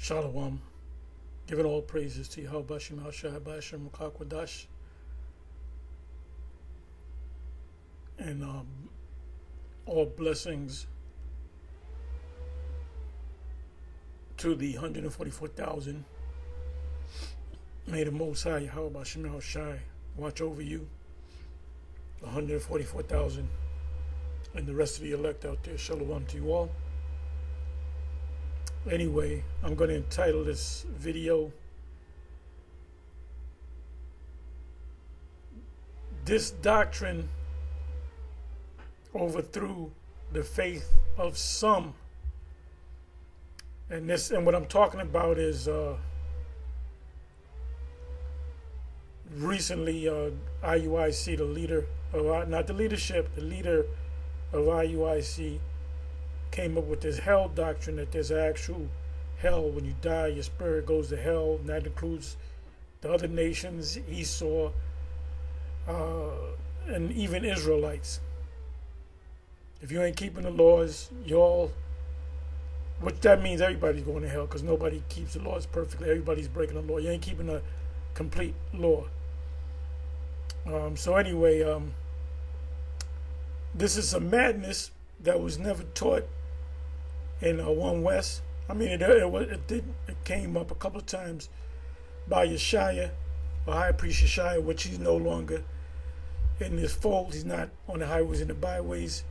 Shalom. Giving all praises to Yahawah, Sham, Qadash, and all blessings to the 144,000. May the Most High Yahawah Shai watch over you, 144,000, and the rest of the elect out there. Shalom to you all. Anyway, I'm going to entitle this video, "This Doctrine Overthrew the Faith of Some." And what I'm talking about is recently IUIC, the leader of, not the leadership, the leader of IUIC came up with this hell doctrine, that there's actual hell. When you die, your spirit goes to hell, and that includes the other nations, Esau, and even Israelites. If you ain't keeping the laws, which that means everybody's going to hell, because nobody keeps the laws perfectly. Everybody's breaking the law. You ain't keeping a complete law. So anyway, this is a madness that was never taught in One West. I mean, it came up a couple of times by Yeshaya, or High Priest Yeshaya, which he's no longer in this fold. He's not on the highways and the byways.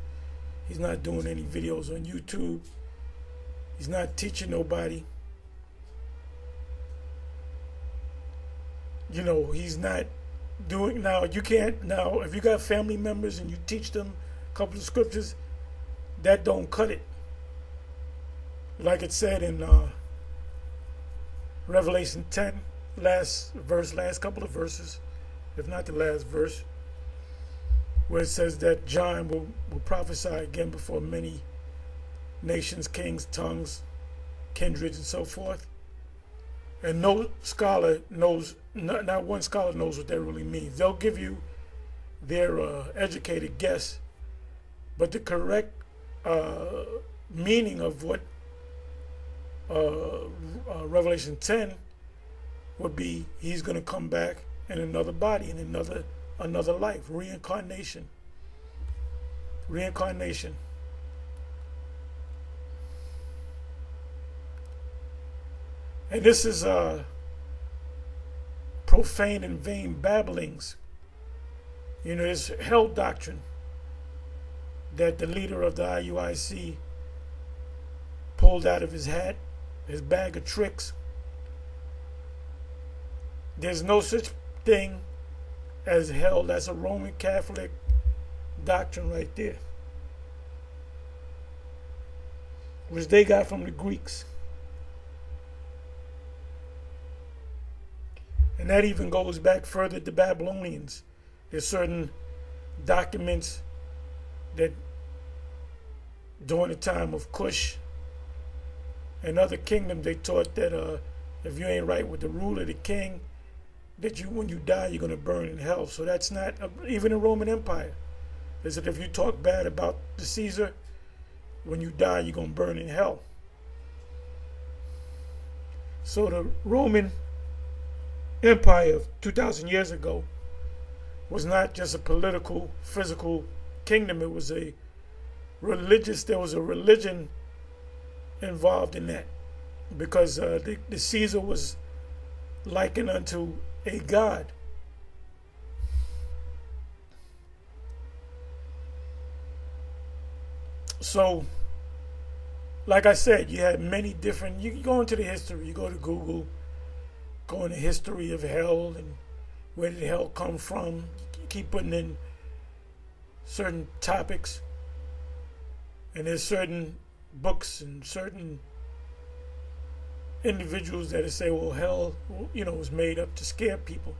He's not doing any videos on YouTube. He's not teaching nobody. You know, he's not doing, now you can't, now if you got family members and you teach them a couple of scriptures, that don't cut it. Like it said in Revelation 10, last couple of verses, if not the last verse, where it says that John will prophesy again before many nations, kings, tongues, kindreds, and so forth. And no scholar knows, not one scholar knows what that really means. They'll give you their educated guess, but the correct meaning of what Revelation 10 would be, he's going to come back in another body, in another life, reincarnation. Reincarnation. And this is profane and vain babblings. You know, this hell doctrine that the leader of the IUIC pulled out of his hat, his bag of tricks. There's no such thing as hell. That's a Roman Catholic doctrine right there, which they got from the Greeks. And that even goes back further to Babylonians. There's certain documents that during the time of Cush and other kingdoms, they taught that if you ain't right with the ruler, the king, that when you die, you're going to burn in hell. So that's not, even the Roman Empire. They said if you talk bad about the Caesar, when you die, you're going to burn in hell. So the Roman Empire of 2,000 years ago was not just a political, physical kingdom. It was a religious, there was a religion involved in that, because the Caesar was likened unto a god. So, like I said, you had many different, you go into the history, you go to Google, go into history of hell and where did hell come from. You keep putting in certain topics, and there's certain books and certain individuals that say, well, hell, you know, was made up to scare people.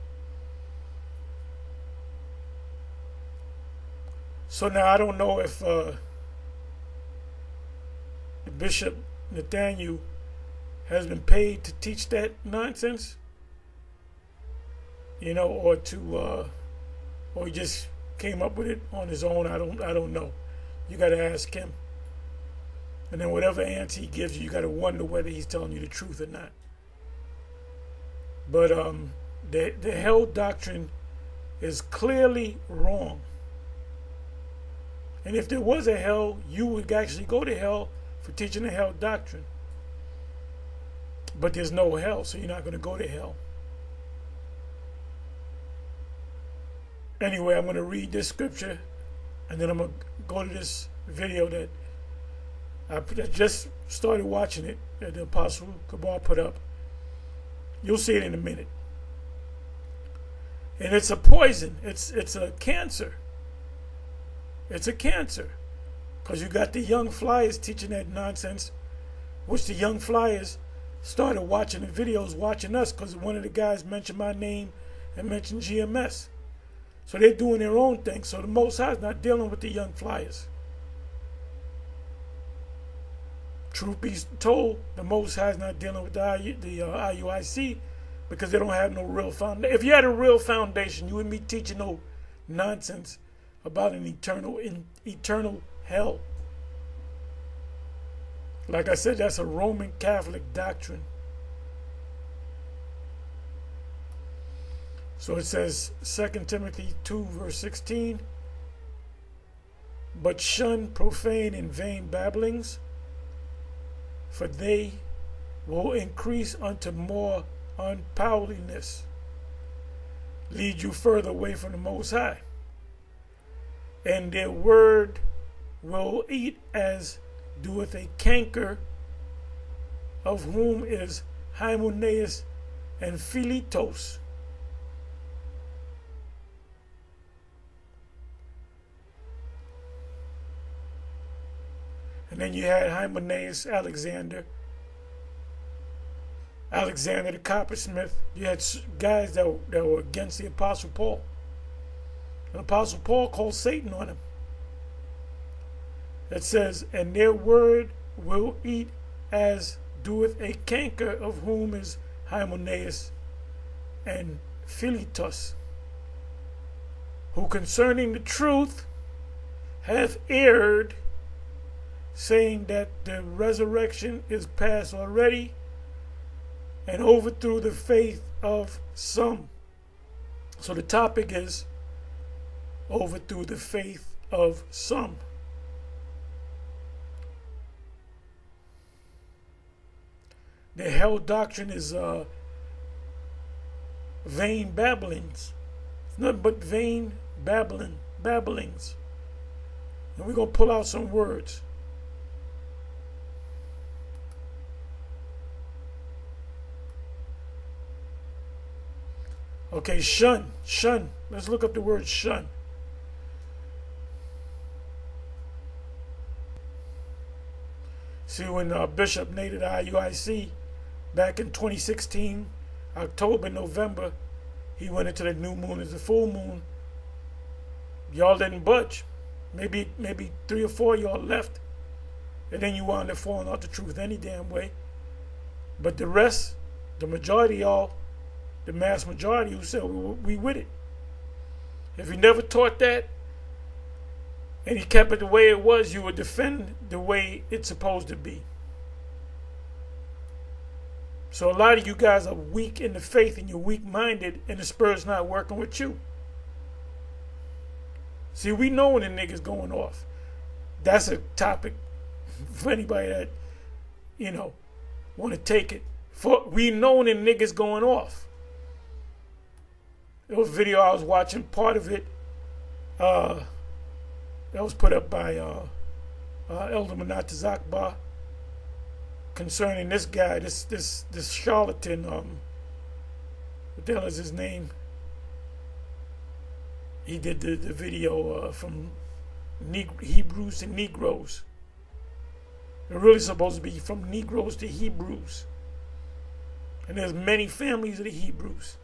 So now I don't know if the Bishop Nathaniel has been paid to teach that nonsense, you know, or he just came up with it on his own. I don't know. You got to ask him. And then whatever answer he gives you, you got to wonder whether he's telling you the truth or not. But the hell doctrine is clearly wrong. And if there was a hell, you would actually go to hell for teaching the hell doctrine. But there's no hell, so you're not going to go to hell. Anyway, I'm going to read this scripture, and then I'm going to go to this video that I just started watching it, that the Apostle Kabal put up. You'll see it in a minute. And it's a poison. It's a cancer. It's a cancer. Because you got the young flyers teaching that nonsense, which the young flyers started watching the videos, watching us, because one of the guys mentioned my name and mentioned GMS. So they're doing their own thing. So the Most High is not dealing with the young flyers. Truth be told, the Most High is not dealing with the IUIC because they don't have no real foundation. If you had a real foundation, you wouldn't be teaching no nonsense about an eternal hell. Like I said, that's a Roman Catholic doctrine. So it says, 2 Timothy 2, verse 16, but shun profane and vain babblings, for they will increase unto more unpowerliness, lead you further away from the Most High. And their word will eat as doeth a canker, of whom is Hymenaeus and Philetus. And then you had Hymenaeus, Alexander the coppersmith. You had guys that were against the Apostle Paul. And Apostle Paul called Satan on him. It says, and their word will eat as doeth a canker, of whom is Hymenaeus and Philetus, who concerning the truth hath erred, saying that the resurrection is past already, and overthrew the faith of some. So the topic is overthrew the faith of some. The hell doctrine is vain babblings. It's nothing but vain babblings. And we're going to pull out some words. Okay, shun. Let's look up the word shun. See, when Bishop nated the IUIC back in 2016, October, November, he went into the new moon as the full moon. Y'all didn't budge. Maybe 3 or 4 of y'all left. And then you wound up falling out the truth any damn way. But the rest, the majority of y'all, the mass majority who said we with it. If he never taught that and he kept it the way it was, you would defend the way it's supposed to be. So a lot of you guys are weak in the faith and you're weak-minded and the Spirit's not working with you. See, we know when the nigga's going off. That's a topic for anybody that, want to take it. We know when the nigga's going off. There was a video I was watching, part of it, that was put up by Elder Manata Zakba, concerning this guy, this charlatan, what the hell is his name? He did the video from Hebrews to Negroes. They're really supposed to be from Negroes to Hebrews. And there's many families of the Hebrews.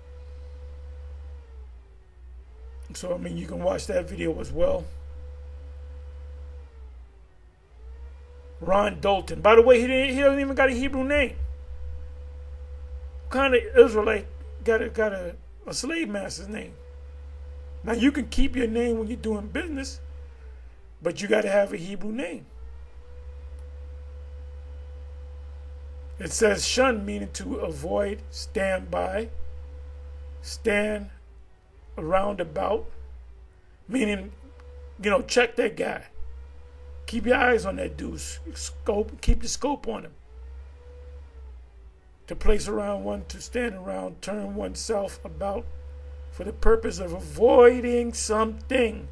So, you can watch that video as well. Ron Dalton. By the way, he doesn't even got a Hebrew name. What kind of Israelite got a slave master's name? Now, you can keep your name when you're doing business, but you got to have a Hebrew name. It says shun, meaning to avoid, stand by, stand around about, meaning, check that guy. Keep your eyes on that dude. Keep the scope on him. To place around one, to stand around, turn oneself about for the purpose of avoiding something.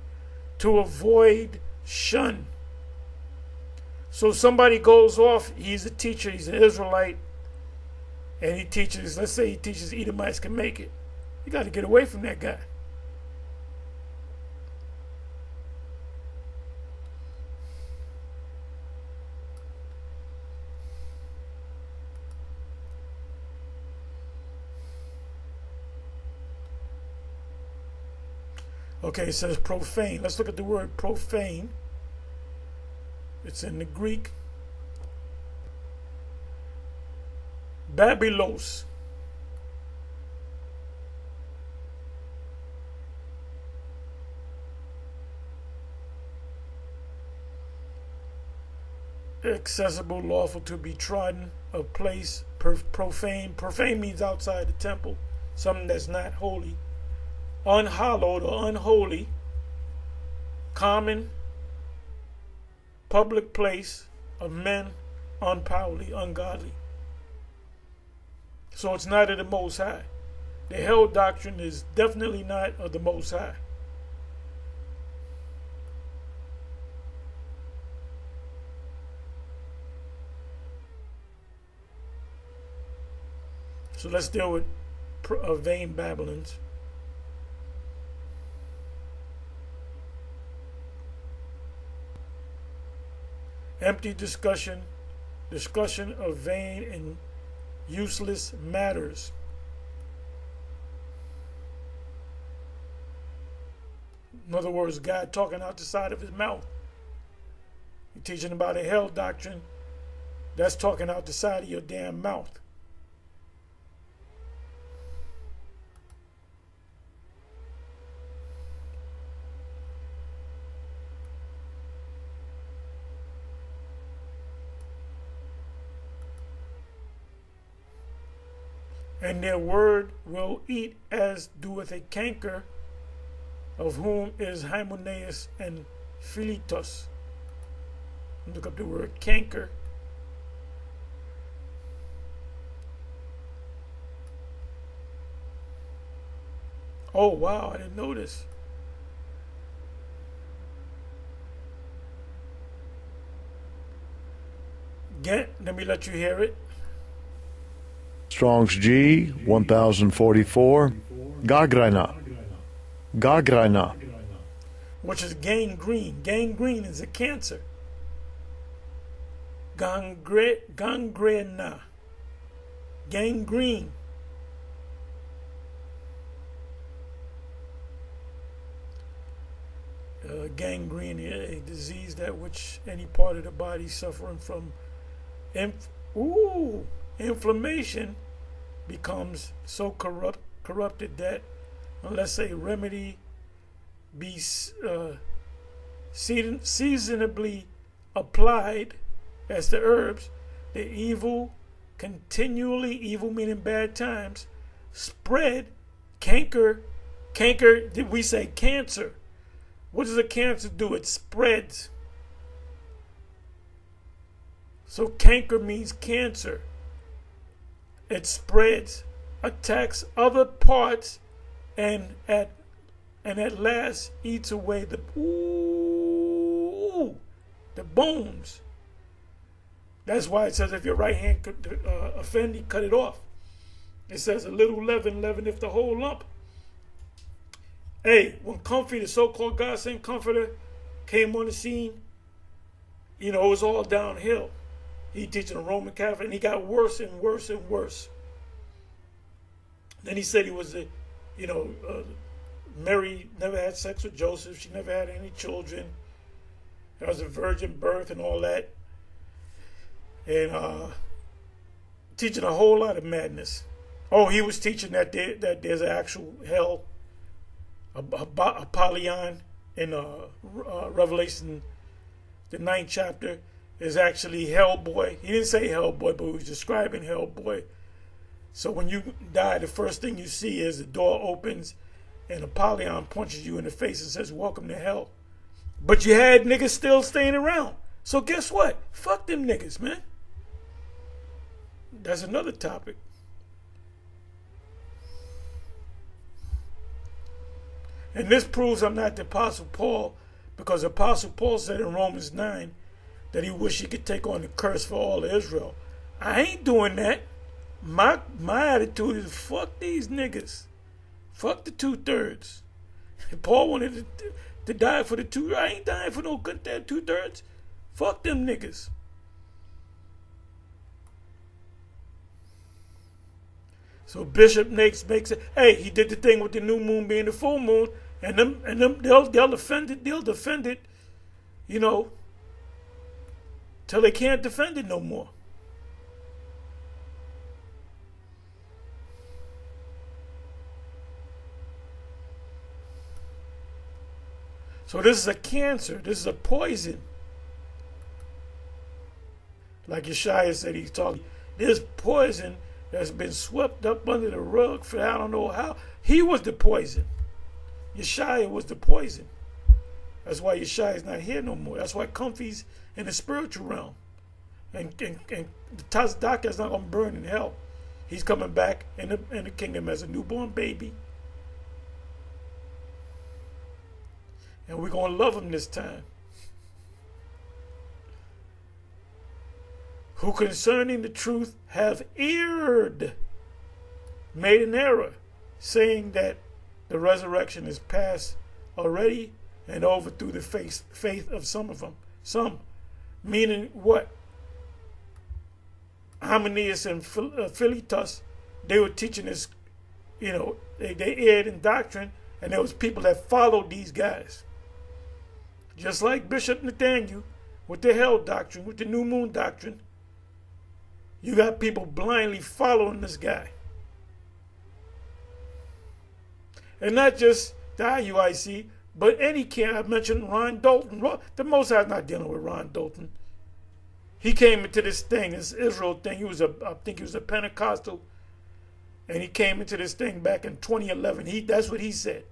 To avoid, shun. So somebody goes off, he's a teacher, he's an Israelite, and he teaches, let's say he teaches Edomites can make it. You got to get away from that guy. Okay, it says profane. Let's look at the word profane. It's in the Greek. Babylos. Accessible, lawful to be trodden, a place, profane. Profane means outside the temple, something that's not holy. Unhallowed or unholy, common, public place of men, unpowerly, ungodly. So it's not of the Most High. The hell doctrine is definitely not of the Most High. So let's deal with vain Babylons. Empty discussion of vain and useless matters. In other words, God talking out the side of his mouth. You're teaching about a hell doctrine, that's talking out the side of your damn mouth. And their word will eat as doeth a canker, of whom is Hymenaeus and Philetus. Look up the word canker. Oh wow, I didn't know this. Let me let you hear it. Strong's G 1044. Gagrana. Gagrana. Which is gangrene. Gangrene is a cancer. Gangrena. Gangrene. Gangrene, a disease that which any part of the body suffering from inflammation becomes so corrupted that unless a remedy be seasonably applied as the herbs, the evil meaning bad times, spread, canker, did we say cancer? What does a cancer do? It spreads. So canker means cancer. It spreads, attacks other parts, and at last eats away the bones. That's why it says if your right hand could offend thee, cut it off. It says a little leaven leaveneth the whole lump. Hey, when Comfy, the so-called God-sent comforter, came on the scene, it was all downhill. He teaching a Roman Catholic, and he got worse and worse and worse. Then he said he was Mary never had sex with Joseph. She never had any children. There was a virgin birth and all that. And teaching a whole lot of madness. Oh, he was teaching that there's an actual hell, Apollyon in Revelation, the 9th chapter. is actually Hellboy. He didn't say Hellboy, but he was describing Hellboy. So when you die, the first thing you see is the door opens and Apollyon punches you in the face and says, "Welcome to hell." But you had niggas still staying around. So guess what? Fuck them niggas, man. That's another topic. And this proves I'm not the Apostle Paul, because Apostle Paul said in Romans 9 that he wished he could take on the curse for all of Israel. I ain't doing that. My attitude is fuck these niggas. Fuck the 2/3. Paul wanted to die for the two. I ain't dying for no good 2/3. Fuck them niggas. So Bishop makes it. Hey, he did the thing with the new moon being the full moon, and them they'll defend it, you know, till they can't defend it no more. So this is a cancer. This is a poison. Like Yeshaya said, he's talking. There's poison that's been swept up under the rug for I don't know how. He was the poison. Yeshaya was the poison. That's why Yeshaya's not here no more. That's why Comfy's in the spiritual realm. And the Tzedakah is not going to burn in hell. He's coming back in the kingdom as a newborn baby. And we're going to love him this time. Who concerning the truth have erred, made an error, saying that the resurrection is past already and over through the faith of some of them. Some, meaning what? Hymenaeus and Philetus, they were teaching this, you know, they erred in doctrine, and there was people that followed these guys. Just like Bishop Nathaniel with the hell doctrine, with the new moon doctrine, you got people blindly following this guy. And not just the IUIC, but any camp. I mentioned Ron Dalton. The Most High's not dealing with Ron Dalton. He came into this thing, this Israel thing. I think he was a Pentecostal. And he came into this thing back in 2011. That's what he said.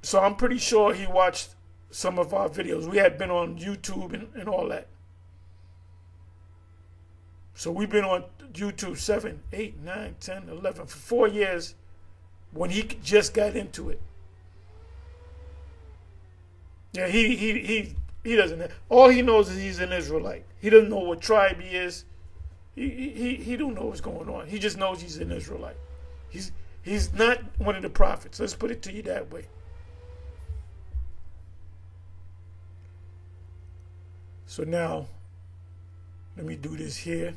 So I'm pretty sure he watched some of our videos. We had been on YouTube and all that. So we've been on YouTube 7, 8, 9, 10, 11 for 4 years when he just got into it. Yeah, he doesn't. All he knows is he's an Israelite. He doesn't know what tribe he is. He don't know what's going on. He just knows he's an Israelite. He's not one of the prophets. Let's put it to you that way. So now, let me do this here.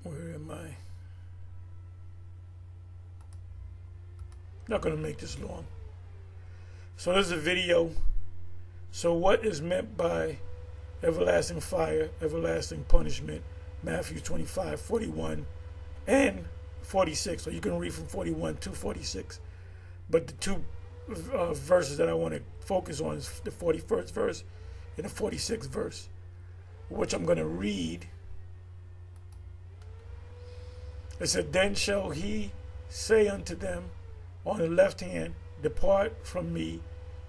Where am I? Not going to make this long. So there's a video. So what is meant by everlasting fire, everlasting punishment? Matthew 25, 41, and 46. So you can read from 41 to 46. But the two verses that I want to focus on is the 41st verse and the 46th verse, which I'm going to read. It said, "Then shall he say unto them on the left hand, Depart from me,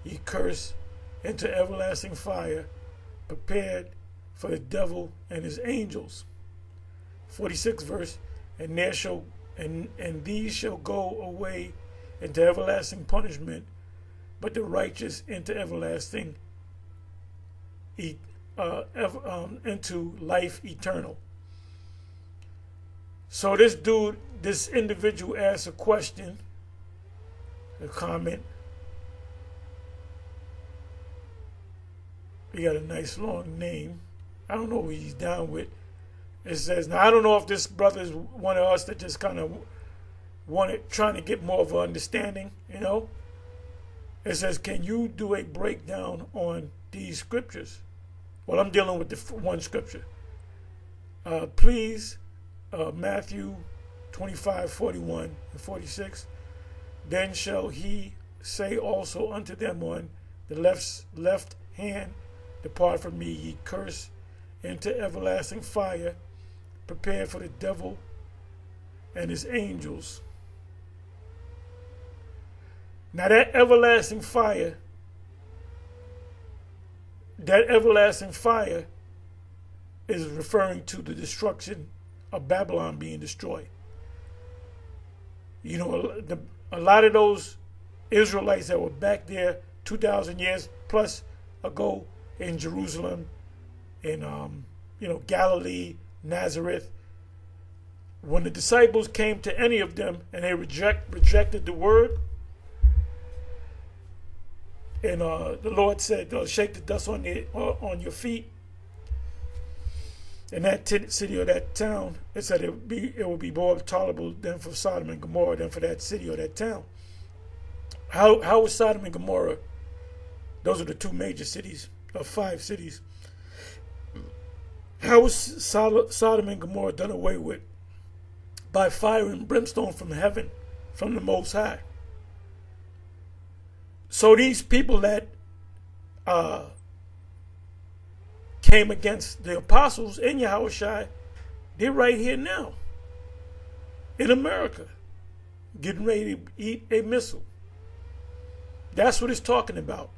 ye cursed, into everlasting fire, prepared for the devil and his angels." 46th verse, "And there shall and these shall go away into everlasting punishment, but the righteous into everlasting into life eternal." So this individual asked a question, a comment. He got a nice long name. I don't know who he's down with. It says, now I don't know if this brother is one of us that just kind of trying to get more of an understanding, you know. It says, "Can you do a breakdown on these scriptures?" Well, I'm dealing with the one scripture. Please, Matthew 25, 41 and 46. "Then shall he say also unto them on the left hand depart from me, ye cursed, into everlasting fire, prepared for the devil and his angels. Now that everlasting fire is referring to the destruction of Babylon being destroyed. You know, a lot of those Israelites that were back there 2,000 years plus ago in Jerusalem, in Galilee, Nazareth, when the disciples came to any of them and they rejected the word, and the Lord said, shake the dust on your feet. In that city or that town, it said it would be more tolerable than for Sodom and Gomorrah than for that city or that town. How was Sodom and Gomorrah? Those are the two major cities of 5 cities. How was Sodom and Gomorrah done away with? By fire and brimstone from heaven, from the Most High. So these people that came against the apostles in Yahawashi, they're right here now in America, getting ready to eat a missile. That's what it's talking about.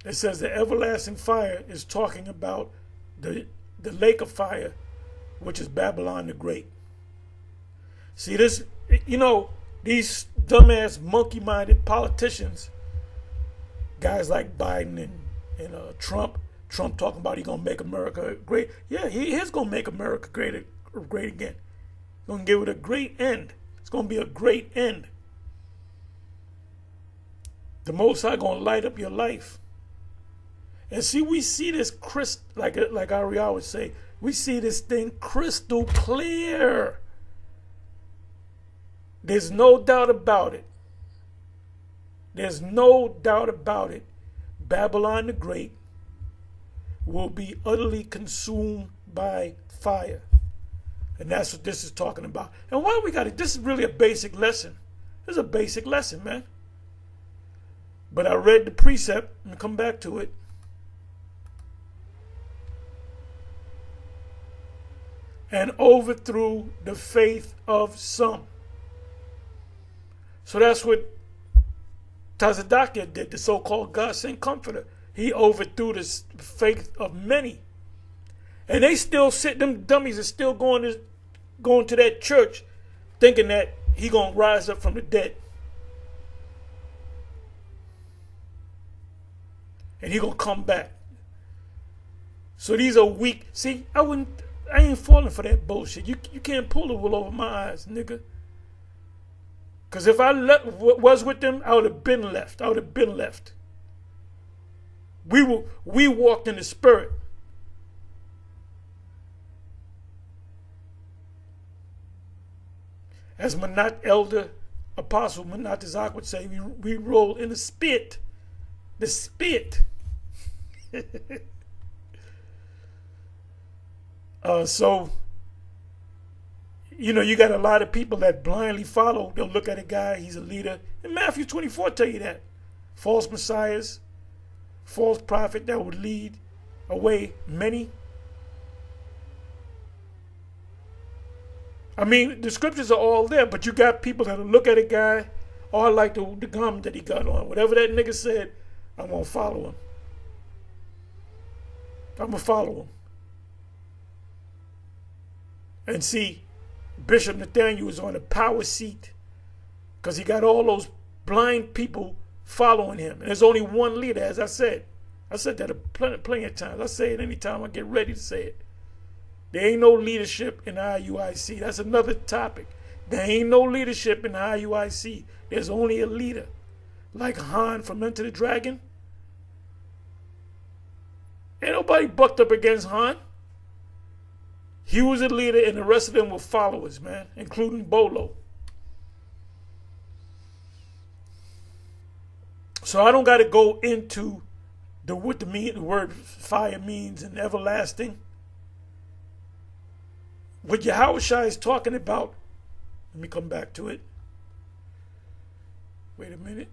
It says the everlasting fire is talking about the lake of fire, which is Babylon the Great. See this, these dumbass monkey-minded politicians, guys like Biden and Trump talking about he's gonna make America great. Yeah, he is gonna make America great again. He's gonna give it a great end. It's gonna be a great end. The Most High gonna light up your life. And see, we see this like Ariel would say, we see this thing crystal clear. There's no doubt about it. There's no doubt about it. Babylon the Great will be utterly consumed by fire. And that's what this is talking about. And why we got it? This is really a basic lesson. This is a basic lesson, man. But I read the precept and come back to it. And overthrew the faith of some. So that's what Tazadakia did, the so-called God-sent comforter. He overthrew the faith of many. And they still them dummies are still going to that church thinking that he going to rise up from the dead. And he going to come back. So these are weak. See, I ain't falling for that bullshit. You can't pull the wool over my eyes, nigga. Because if I was with them, I would have been left. We walked in the spirit. As Manat Elder Apostle Manat Isaac would say, we roll in the spit. The spit. So, you got a lot of people that blindly follow. They'll look at a guy, he's a leader. And Matthew 24 tell you that. False messiahs, false prophet that would lead away many. I mean, the scriptures are all there, but you got people that'll look at a guy, I like the gum that he got on. Whatever that nigga said, I'm going to follow him. I'm going to follow him. And see, Bishop Nathaniel is on a power seat because he got all those blind people following him. And there's only one leader, as I said. I said that plenty of times. I say it anytime I get ready to say it. There ain't no leadership in IUIC. That's another topic. There ain't no leadership in IUIC. There's only a leader. Like Han from Enter the Dragon. Ain't nobody bucked up against Han. He was a leader and the rest of them were followers, man, including Bolo. So I don't got to go into what the word fire means and everlasting. What Yahawashi is talking about, let me come back to it. Wait a minute.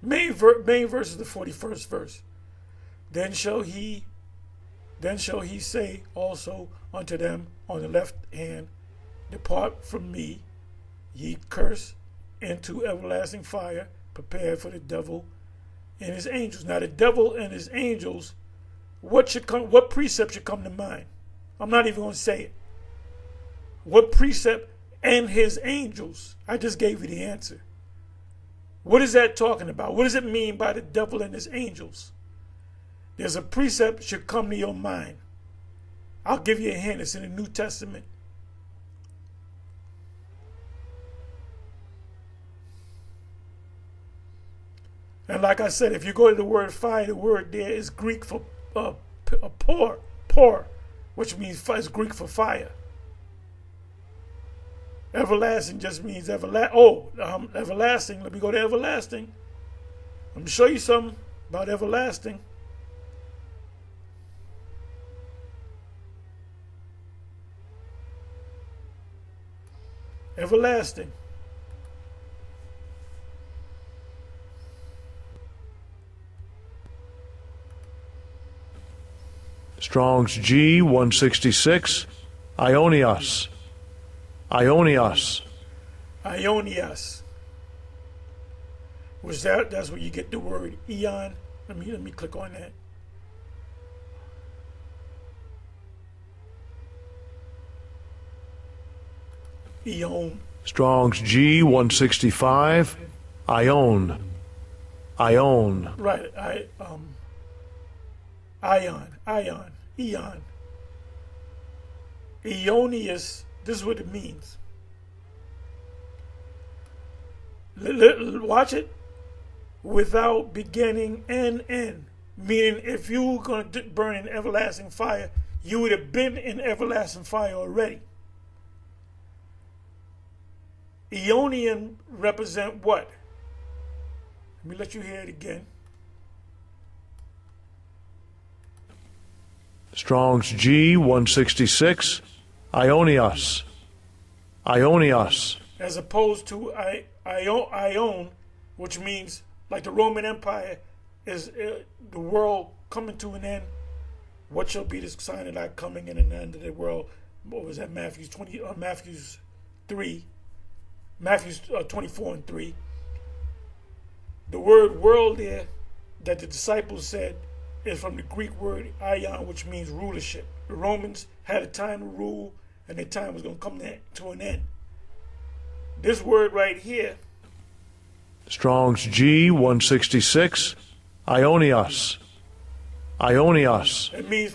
Main verse is the 41st verse. Then shall he say also unto them on the left hand, depart from me, ye cursed, into everlasting fire, prepared for the devil and his angels. Now the devil and his angels, what precept should come to mind? I'm not even going to say it. What precept and his angels? I just gave you the answer. What is that talking about? What does it mean by the devil and his angels? There's a precept should come to your mind. I'll give you a hint. It's in the New Testament. And like I said, if you go to the word fire, the word there is Greek for pour, which means is Greek for fire. Everlasting just means everlasting. Let me go to everlasting. I'm going to show you something about everlasting. Everlasting. Strong's G 166, Ionios. Ionios. Ionios. That's where you get the word eon. Let me click on that. Eon. Strong's G 165, Ion. Ion. Right. Eon. Eonius. This is what it means. Watch it. Without beginning and end. Meaning if you were going to burn in everlasting fire, you would have been in everlasting fire already. Eonian represent what? Let me let you hear it again. Strong's G 166, Ionios. Ionios. As opposed to Ion, which means like the Roman Empire is the world coming to an end. What shall be the sign of thy coming in an end of the world? What was that? Matthew 24 and 3. The word world there that the disciples said is from the Greek word ion, which means rulership. The Romans had a time to rule, and their time was going to come to an end. This word right here, Strong's G 166, Ionios. Ionios. It means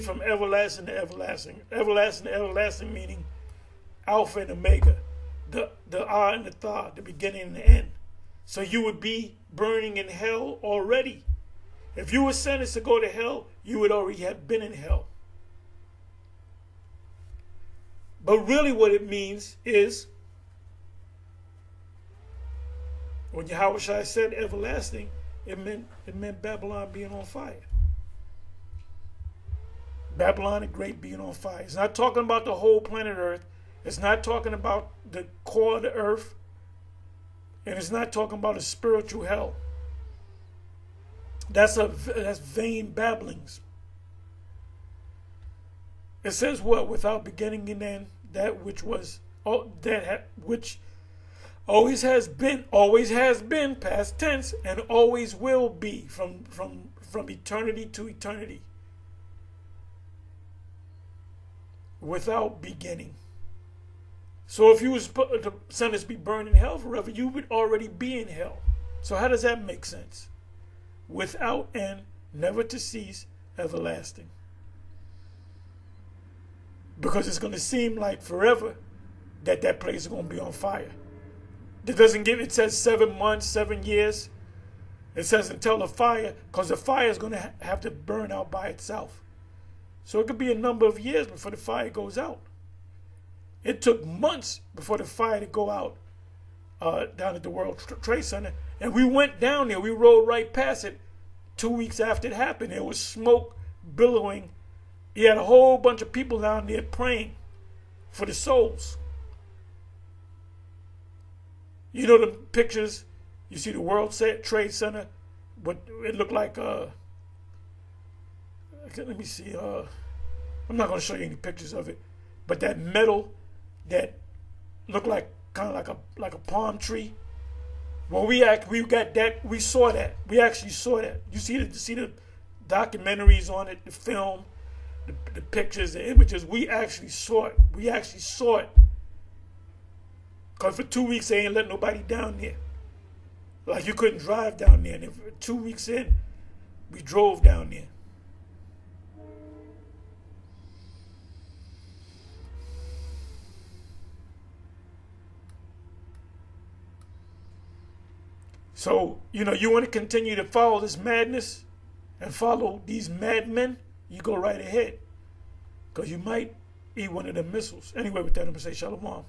from everlasting to everlasting. Everlasting to everlasting meaning Alpha and Omega, the Ah and the Tha, the beginning and the end. So you would be burning in hell already. If you were sentenced to go to hell, you would already have been in hell. But really what it means is, when Yahawashi said everlasting, it meant Babylon being on fire. Babylon the Great being on fire. It's not talking about the whole planet Earth. It's not talking about the core of the earth. And it's not talking about a spiritual hell. That's vain babblings. It says what? Without beginning and end, that which always has been past tense, and always will be from eternity to eternity. Without beginning. So if you was sentenced to be burned in hell forever, you would already be in hell. So how does that make sense? Without end, never to cease, everlasting. Because it's going to seem like forever that place is going to be on fire. It says 7 months, 7 years. It says until the fire, because the fire is going to have to burn out by itself. So it could be a number of years before the fire goes out. It took months before the fire to go out down at the World Trade Center. And we went down there. We rode right past it 2 weeks after it happened. There was smoke billowing. You had a whole bunch of people down there praying for the souls. You know the pictures You see the World Trade Center, what it looked like. Let me see. I'm not going to show you any pictures of it, but that metal that looked like kind of like a palm tree. Well, we got that. We saw that. We actually saw that. You see the documentaries on it, the film, the pictures, the images. We actually saw it. We actually saw it. Because for 2 weeks they ain't let nobody down there. Like you couldn't drive down there. And 2 weeks in, we drove down there. So, you want to continue to follow this madness and follow these madmen, you go right ahead. Because you might eat one of them missiles. Anyway, with that, I'm going to say shalom.